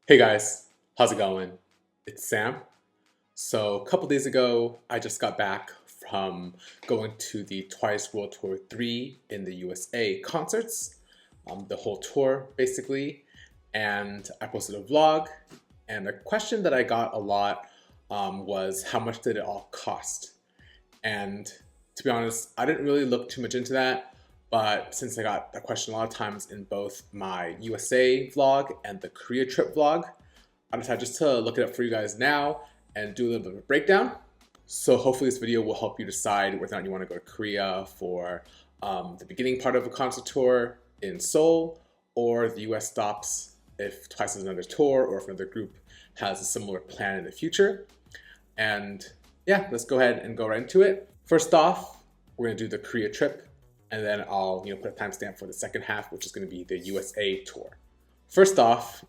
Hey guys, how's it going? It's Sam. So a couple days ago, I just got back from going to the Twice World Tour 3 in the USA concerts, the whole tour basically, and I posted a vlog, and the question that I got a lot was how much did it all cost? And to be honest, I didn't really look too much into that, but since I got that question a lot of times in both my USA vlog and the Korea trip vlog, I decided just to look it up for you guys now and do a little bit of a breakdown. So hopefully this video will help you decide whether or not you want to go to Korea for the beginning part of a concert tour in Seoul, or the US stops if Twice has another tour or if another group has a similar plan in the future. And yeah, let's go ahead and go right into it. First off, we're gonna do the Korea trip, and then I'll put a timestamp for the second half, which is gonna be the USA tour. First off,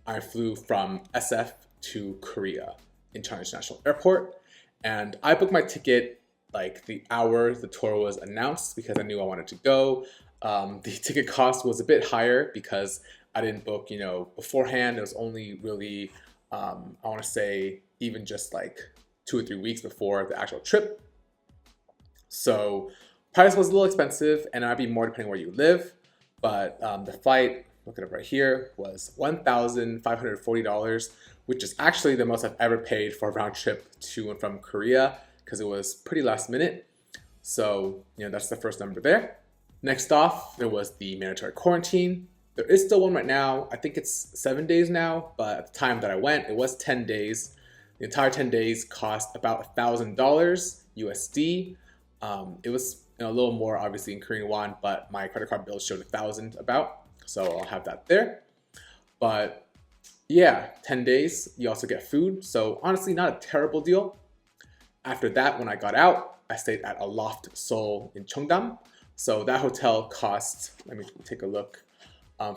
I flew from SF to Korea International Airport, and I booked my ticket like the hour the tour was announced because I knew I wanted to go. The ticket cost was a bit higher because I didn't book, beforehand. It was only really, I want to say, even just like 2 or 3 weeks before the actual trip. So price was a little expensive, and it might be more depending where you live. But the flight, look it up right here, was $1,540, which is actually the most I've ever paid for a round trip to and from Korea because it was pretty last minute. So, that's the first number there. Next off, there was the mandatory quarantine. There is still one right now. I think it's 7 days now, but at the time that I went, it was 10 days. The entire 10 days cost about $1,000 USD. It was a little more obviously in Korean won, but my credit card bill showed 1,000 about. So I'll have that there. But yeah, 10 days, you also get food. So honestly, not a terrible deal. After that, when I got out, I stayed at a Loft Seoul in Cheongdam. So that hotel cost, let me take a look,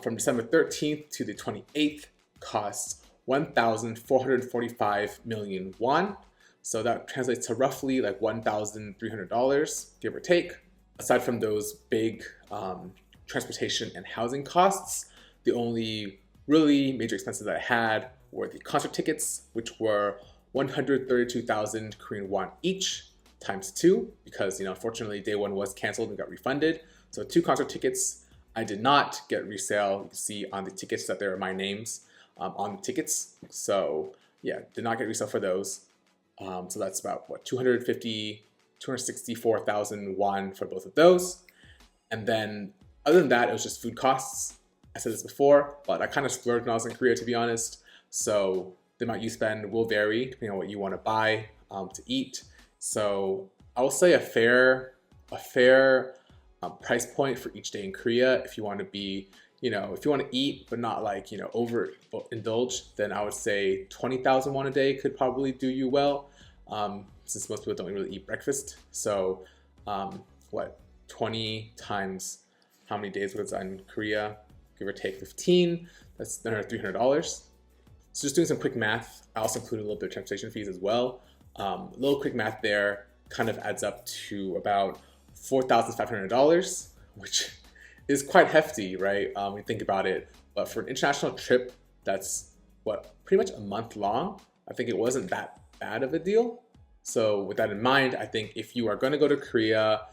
from December 13th to the 28th, cost 1,445 million won. So that translates to roughly like $1,300, give or take. Aside from those big transportation and housing costs, the only really major expenses that I had were the concert tickets, which were 132,000 Korean won each, times 2, because unfortunately day 1 was canceled and got refunded. So 2 concert tickets. I did not get resale. You can see on the tickets that there are my names on the tickets. So yeah, did not get resale for those. So that's about what, 264,000 won for both of those. And then other than that, it was just food costs. I said this before, but I kind of splurged when I was in Korea, to be honest. So the amount you spend will vary depending on what you want to buy to eat. So I will say a fair price point for each day in Korea. If you want to be, if you want to eat but not like overindulge, then I would say 20,000 won a day could probably do you well. Since most people don't really eat breakfast. So 20 times how many days was I in Korea? Give or take 15. That's another $300. So just doing some quick math. I also included a little bit of transportation fees as well. A little quick math there kind of adds up to about $4,500, which is quite hefty, right? When you think about it. But for an international trip that's pretty much a month long, I think it wasn't that bad of a deal. So with that in mind, I think if you are going to go to Korea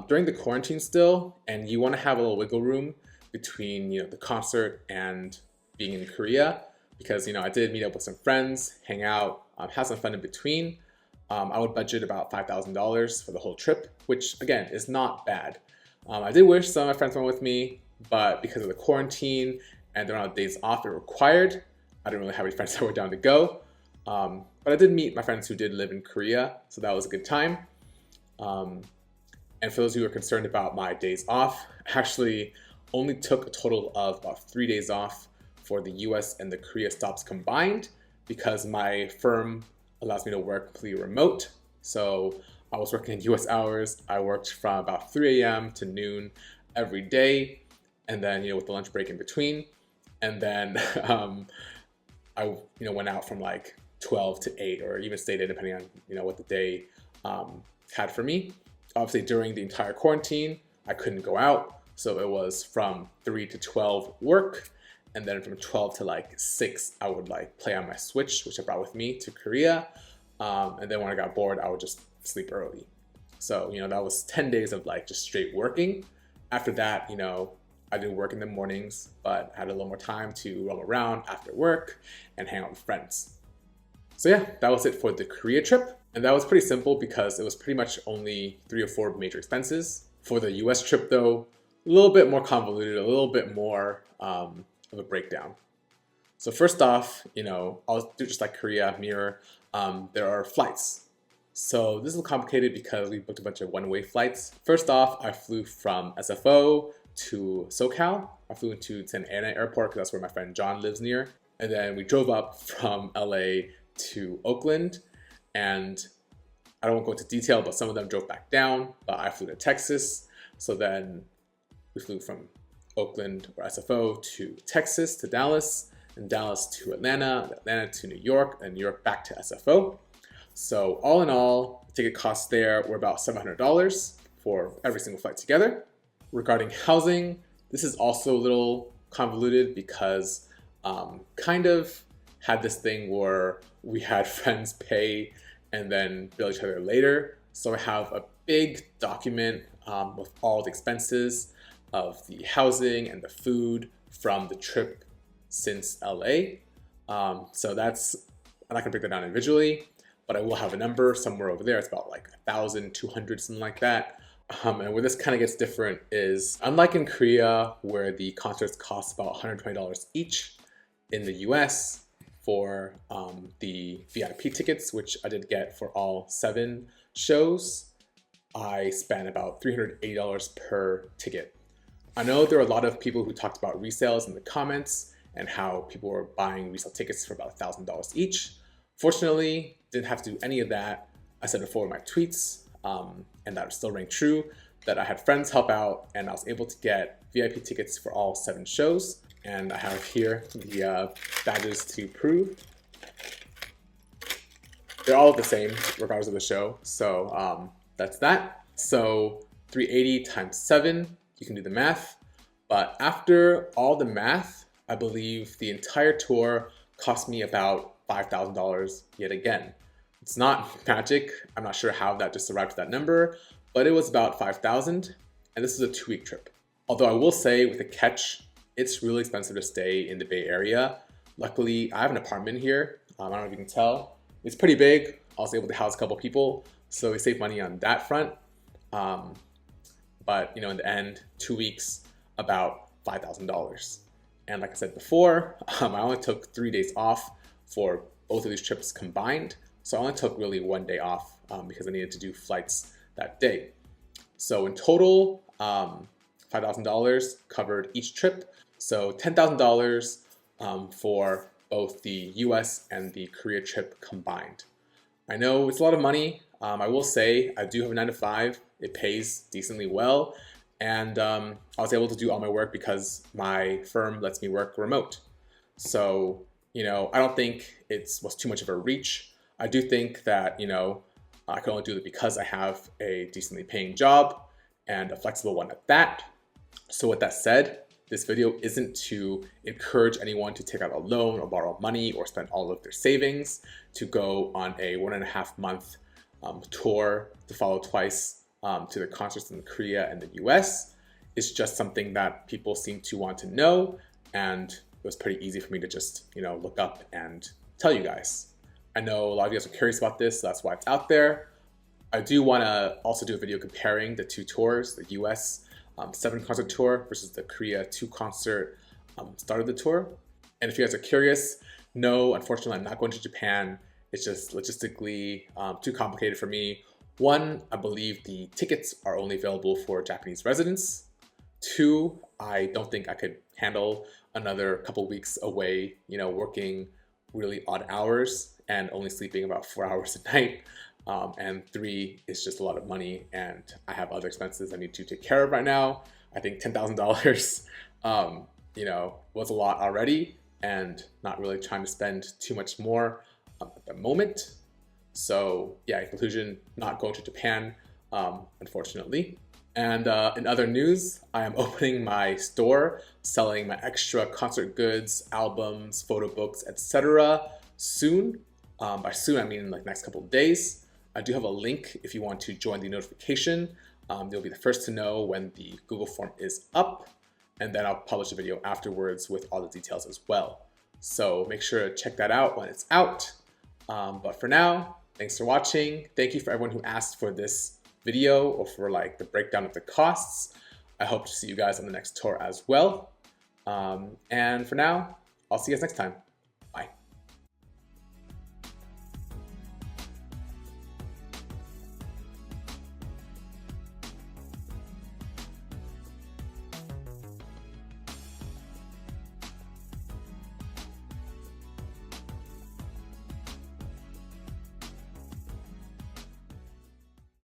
during the quarantine still, and you want to have a little wiggle room between the concert and being in Korea, because I did meet up with some friends, hang out, have some fun in between. I would budget about $5,000 for the whole trip, which again is not bad. I did wish some of my friends went with me, but because of the quarantine and the amount of days off it required, I didn't really have any friends that were down to go. But I did meet my friends who did live in Korea, so that was a good time. And for those who are concerned about my days off, I actually only took a total of about 3 days off for the US and the Korea stops combined because my firm allows me to work completely remote. So I was working in US hours. I worked from about 3 a.m. to noon every day, and then with the lunch break in between. And then I went out from like 12 to 8 or even stayed in depending on what the day had for me. Obviously during the entire quarantine I couldn't go out, so it was from 3 to 12 work, And then from 12 to like 6, I would like play on my Switch, which I brought with me to Korea. And then when I got bored, I would just sleep early. So, that was 10 days of like just straight working. After that, I didn't work in the mornings, but I had a little more time to roam around after work and hang out with friends. So yeah, that was it for the Korea trip. And that was pretty simple because it was pretty much only 3 or 4 major expenses. For the US trip though, a little bit more convoluted, a little bit more of a breakdown. So first off, I'll do just like Korea, mirror, there are flights. So this is complicated because we booked a bunch of one-way flights. First off, I flew from SFO to SoCal. I flew into Santa Ana Airport because that's where my friend John lives near. And then we drove up from LA to Oakland. And I don't want to go into detail, but some of them drove back down, but I flew to Texas. So then we flew from Oakland or SFO to Texas to Dallas, and Dallas to Atlanta, Atlanta to New York, and New York back to SFO. So all in all, the ticket costs there were about $700 for every single flight together. Regarding housing, this is also a little convoluted because kind of had this thing where we had friends pay and then bill each other later. So I have a big document with all the expenses of the housing and the food from the trip since LA. So I'm not gonna break that down individually, but I will have a number somewhere over there. It's about like 1,200, something like that. And where this kind of gets different is, unlike in Korea, where the concerts cost about $120 each, in the US for the VIP tickets, which I did get for all 7 shows, I spent about $380 per ticket. I know there are a lot of people who talked about resales in the comments and how people were buying resale tickets for about $1,000 each. Fortunately, didn't have to do any of that. I said before in my tweets, and that still rang true, that I had friends help out and I was able to get VIP tickets for all 7 shows. And I have here the badges to prove. They're all the same regardless of the show. So that's that. So 380 times 7, you can do the math. But after all the math, I believe the entire tour cost me about $5,000 yet again. It's not magic. I'm not sure how that just arrived at that number, but it was about $5,000. And this is a 2-week trip. Although I will say with a catch, it's really expensive to stay in the Bay Area. Luckily, I have an apartment here. I don't know if you can tell. It's pretty big. I was able to house a couple people, so we saved money on that front. But in the end, 2 weeks, about $5,000. And like I said before, I only took 3 days off for both of these trips combined. So I only took really 1 day off because I needed to do flights that day. So in total, $5,000 covered each trip. So $10,000 for both the US and the Korea trip combined. I know it's a lot of money. I will say I do have a 9-to-5. It pays decently well. And I was able to do all my work because my firm lets me work remote. So, I don't think it was too much of a reach. I do think that, I can only do it because I have a decently paying job and a flexible one at that. So with that said, this video isn't to encourage anyone to take out a loan or borrow money or spend all of their savings to go on a 1.5 month tour to follow twice to the concerts in Korea and the US. It's just something that people seem to want to know, and it was pretty easy for me to just look up and tell you guys. I know a lot of you guys are curious about this, so that's why it's out there. I do want to also do a video comparing the 2 tours, the US 7-concert tour versus the Korea 2-concert start of the tour. And if you guys are curious, no, unfortunately, I'm not going to Japan. It's just logistically too complicated for me. 1, I believe the tickets are only available for Japanese residents. 2, I don't think I could handle another couple weeks away, working really odd hours and only sleeping about 4 hours a night. And 3, it's just a lot of money and I have other expenses I need to take care of right now. I think $10,000, was a lot already and not really trying to spend too much more at the moment. So yeah, in conclusion, not going to Japan, unfortunately. And in other news, I am opening my store, selling my extra concert goods, albums, photo books, etc. soon. By soon, I mean in like next couple of days. I do have a link if you want to join the notification. You'll be the first to know when the Google form is up, and then I'll publish a video afterwards with all the details as well. So make sure to check that out when it's out. But for now, thanks for watching. Thank you for everyone who asked for this video or for like the breakdown of the costs. I hope to see you guys on the next tour as well. And for now, I'll see you guys next time.